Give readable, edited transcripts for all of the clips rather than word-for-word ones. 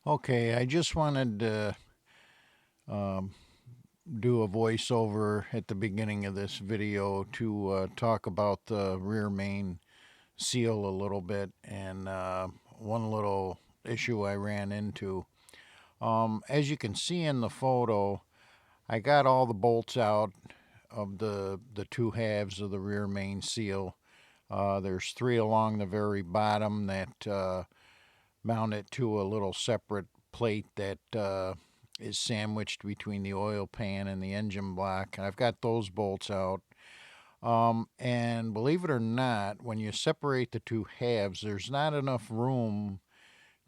Okay, I just wanted to do a voiceover at the beginning of this video to talk about the rear main seal a little bit and one little issue I ran into. As you can see in the photo, I got all the bolts out of the two halves of the rear main seal. There's three along the very bottom that mount it to a little separate plate that is sandwiched between the oil pan and the engine block. And I've got those bolts out. And believe it or not, when you separate the two halves, there's not enough room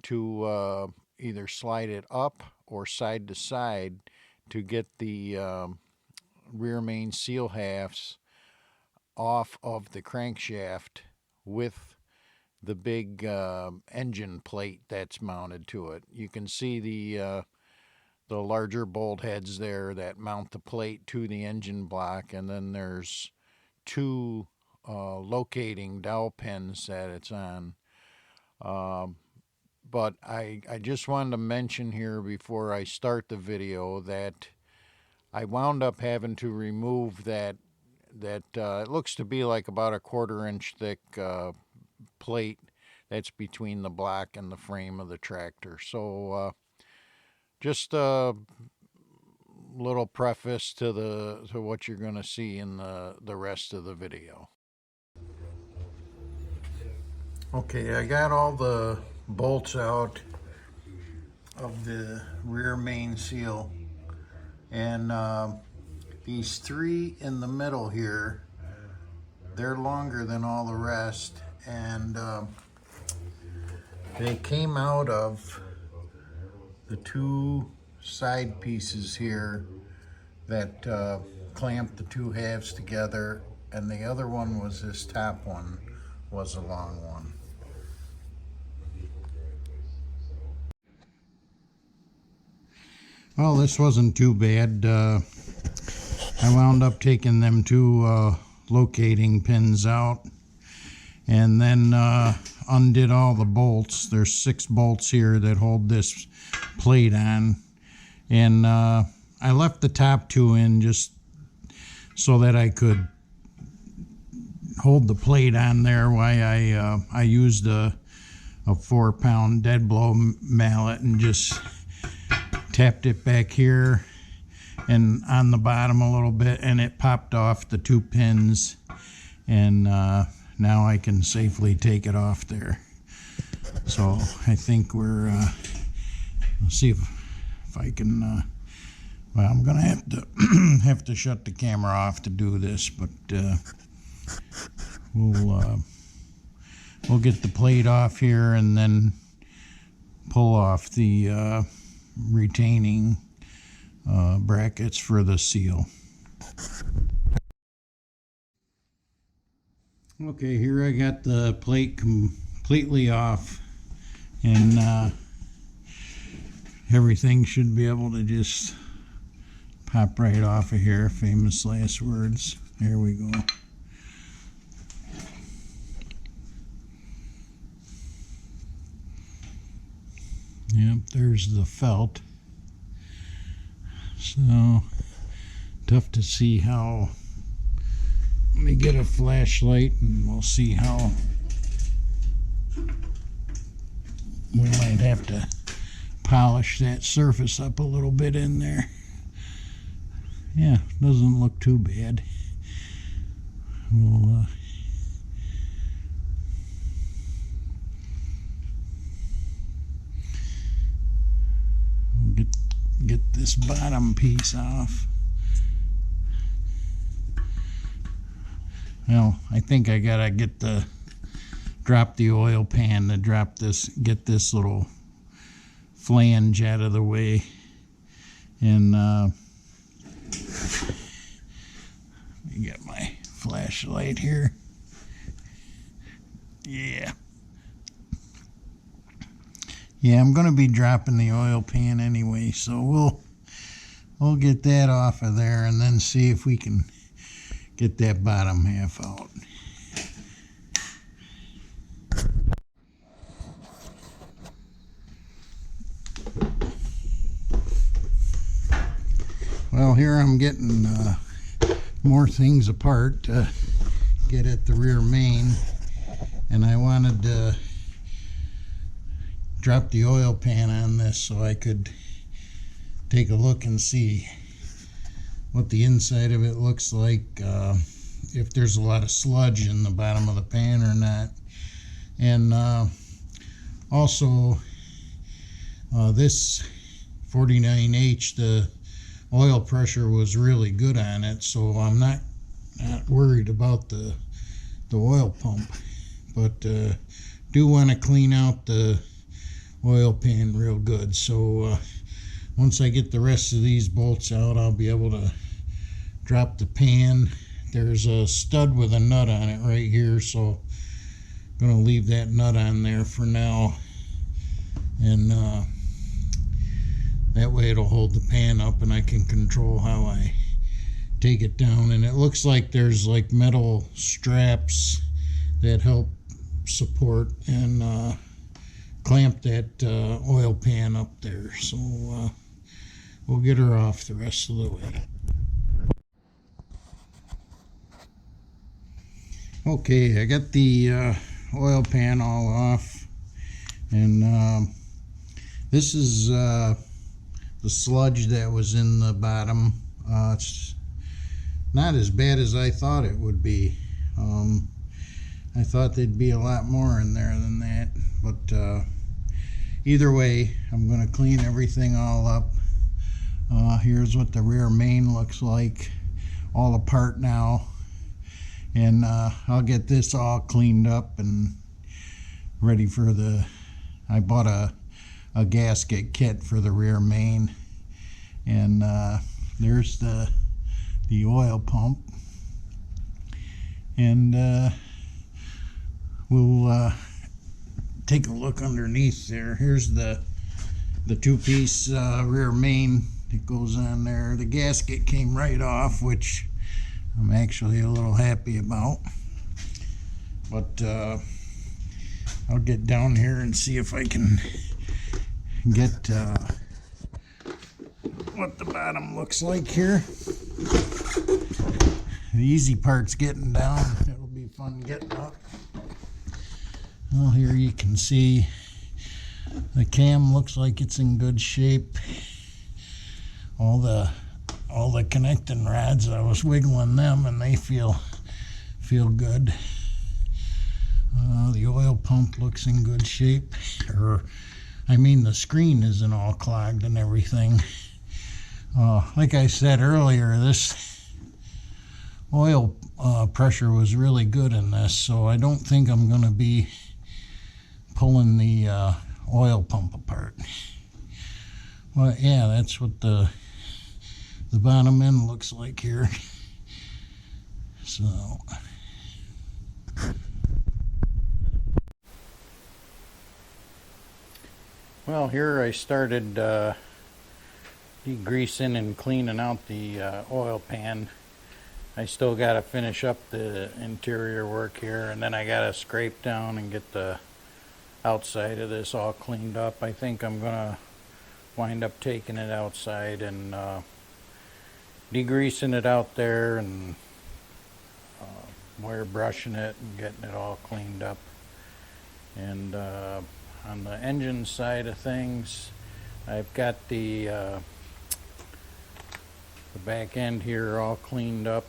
to either slide it up or side to side to get the rear main seal halves off of the crankshaft with the big engine plate that's mounted to it. You can see the larger bolt heads there that mount the plate to the engine block, and then there's two locating dowel pins that it's on. But I just wanted to mention here before I start the video that I wound up having to remove that it looks to be like about a 1/4 inch thick plate that's between the block and the frame of the tractor. So just a little preface to what you're going to see in the rest of the video. Okay, I got all the bolts out of the rear main seal, and these three in the middle here, they're longer than all the rest, and they came out of the two side pieces here that clamp the two halves together, and the other one was this top one was a long one. Well, this wasn't too bad. I wound up taking them two locating pins out and then undid all the bolts. There's 6 bolts here that hold this plate on, and I left the top 2 in just so that I could hold the plate on there while I used a 4-pound dead blow mallet and just tapped it back here and on the bottom a little bit, and it popped off the 2 pins, and now I can safely take it off there. So I think let's see if I can well, I'm gonna have to shut the camera off to do this, but we'll get the plate off here and then pull off the retaining brackets for the seal. Okay, here I got the plate completely off, and everything should be able to just pop right off of here. Famous last words. There we go. Yep, there's the felt. So tough to see how. Let me get a flashlight and we'll see how. We might have to polish that surface up a little bit in there. Yeah, doesn't look too bad. We'll get this bottom piece off. Well, I think I gotta drop the oil pan to get this little flange out of the way, and let me get my flashlight here. Yeah, I'm gonna be dropping the oil pan anyway, so we'll get that off of there and then see if we can get that bottom half out. Well, here I'm getting more things apart to get at the rear main, and I wanted to drop the oil pan on this so I could take a look and see what the inside of it looks like, if there's a lot of sludge in the bottom of the pan or not. And also this 49H, the oil pressure was really good on it, so I'm not worried about the oil pump, but do want to clean out the oil pan real good. So once I get the rest of these bolts out, I'll be able to drop the pan. There's a stud with a nut on it right here, so I'm going to leave that nut on there for now, and that way it'll hold the pan up and I can control how I take it down. And it looks like there's like metal straps that help support and clamp that oil pan up there. So we'll get her off the rest of the way. Okay, I got the oil pan all off, and this is the sludge that was in the bottom. It's not as bad as I thought it would be. I thought there'd be a lot more in there than that, but either way, I'm going to clean everything all up. Here's what the rear main looks like, all apart now, and I'll get this all cleaned up and ready for I bought a gasket kit for the rear main, and there's the oil pump, and we'll take a look underneath there. Here's the two-piece rear main that goes on there. The gasket came right off, which I'm actually a little happy about, but I'll get down here and see if I can get what the bottom looks like here. The easy part's getting down. It'll be fun getting up. Well, here you can see the cam looks like it's in good shape. All the connecting rods, I was wiggling them and they feel good. The oil pump looks in good shape, or I mean the screen isn't all clogged and everything. Like I said earlier, this oil pressure was really good in this, so I don't think I'm going to be pulling the oil pump apart. Well, yeah, that's what the bottom end looks like here. So well, here I started degreasing and cleaning out the oil pan. I still got to finish up the interior work here, and then I got to scrape down and get the outside of this all cleaned up. I think I'm gonna wind up taking it outside and degreasing it out there and wire brushing it and getting it all cleaned up. And on the engine side of things, I've got the back end here all cleaned up,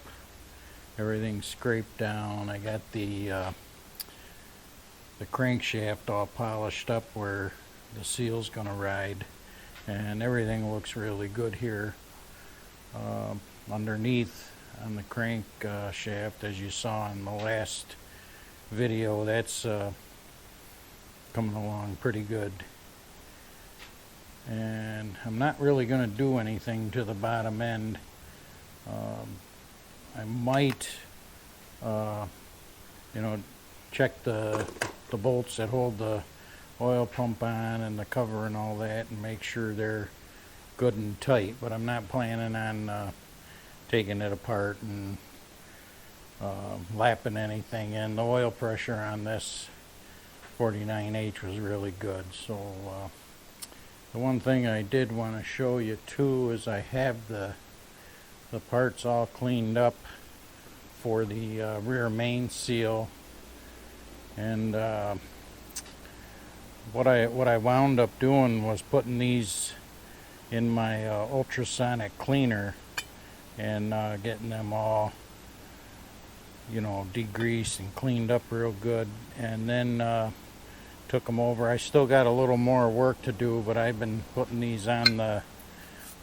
everything scraped down. I got the crankshaft all polished up where the seal's gonna ride, and everything looks really good here. Underneath on the crank shaft, as you saw in the last video, that's coming along pretty good. And I'm not really going to do anything to the bottom end. I might check the bolts that hold the oil pump on and the cover and all that, and make sure they're good and tight, but I'm not planning on taking it apart and lapping anything in. The oil pressure on this 49H was really good. So the one thing I did want to show you too is I have the the parts all cleaned up for the rear main seal. And what I wound up doing was putting these in my ultrasonic cleaner and getting them all, you know, degreased and cleaned up real good, and then took them over. I still got a little more work to do, but I've been putting these on the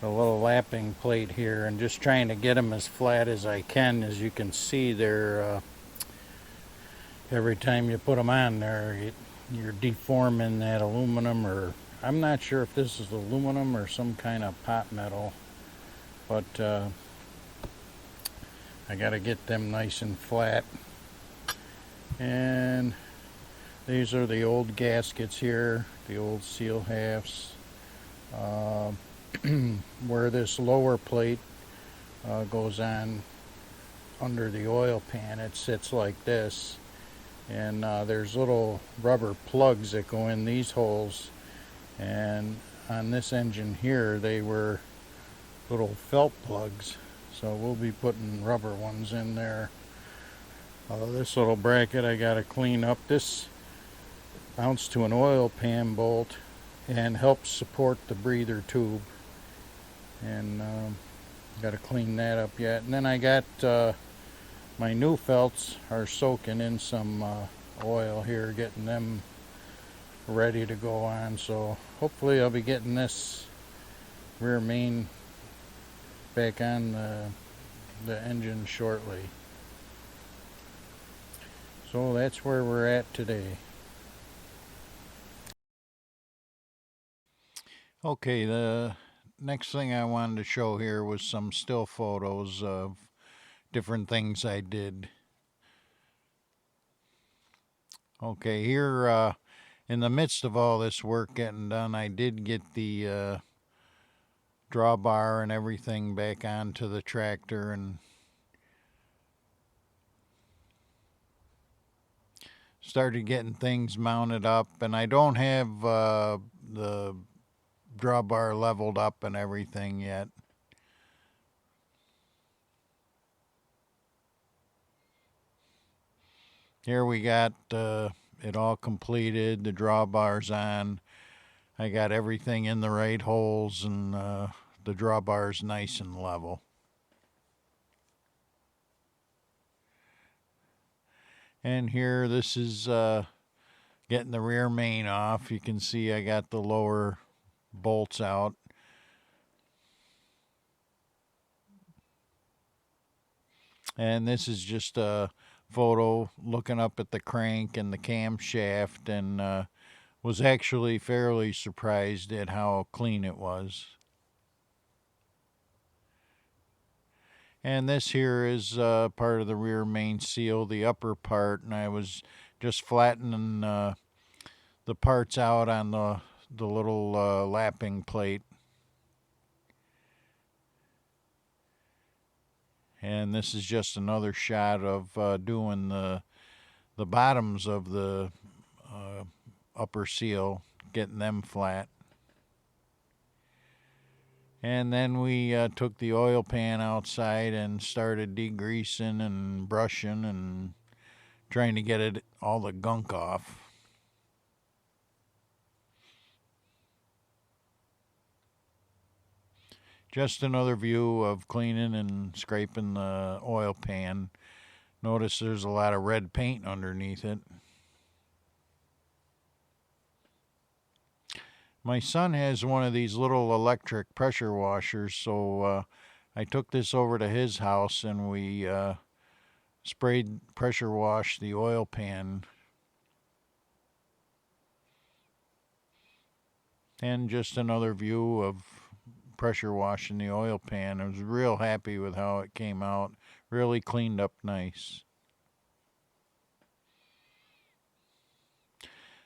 little lapping plate here and just trying to get them as flat as I can. As you can see, they're every time you put them on there, you're deforming that aluminum, or I'm not sure if this is aluminum or some kind of pot metal, but I gotta get them nice and flat. And these are the old gaskets here, the old seal halves. Where this lower plate goes on under the oil pan, it sits like this, and there's little rubber plugs that go in these holes, and on this engine here they were little felt plugs, so we'll be putting rubber ones in there. This little bracket I gotta clean up. This mounts to an oil pan bolt and helps support the breather tube, and got to clean that up yet. And then I got my new felts are soaking in some oil here, getting them ready to go on, so hopefully I'll be getting this rear main back on the engine shortly. So that's where we're at today. Okay, the next thing I wanted to show here was some still photos of different things I did. Okay, here in the midst of all this work getting done, I did get the drawbar and everything back onto the tractor and started getting things mounted up. And I don't have the drawbar leveled up and everything yet. Here we got it all completed, the drawbars on. I got everything in the right holes, and the drawbar's nice and level. And here, this is getting the rear main off. You can see I got the lower bolts out. And this is just a photo looking up at the crank and the camshaft, and was actually fairly surprised at how clean it was. And this here is part of the rear main seal, the upper part, and I was just flattening the parts out on the little lapping plate. And this is just another shot of doing the bottoms of the upper seal, getting them flat. And then we took the oil pan outside and started degreasing and brushing and trying to get all the gunk off. Just another view of cleaning and scraping the oil pan. Notice there's a lot of red paint underneath it. My son has one of these little electric pressure washers, so I took this over to his house and we sprayed pressure wash the oil pan. And just another view of pressure washing the oil pan. I was real happy with how it came out. Really cleaned up nice.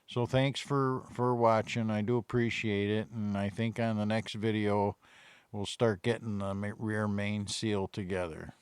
So thanks for watching. I do appreciate it, and I think on the next video we'll start getting the rear main seal together.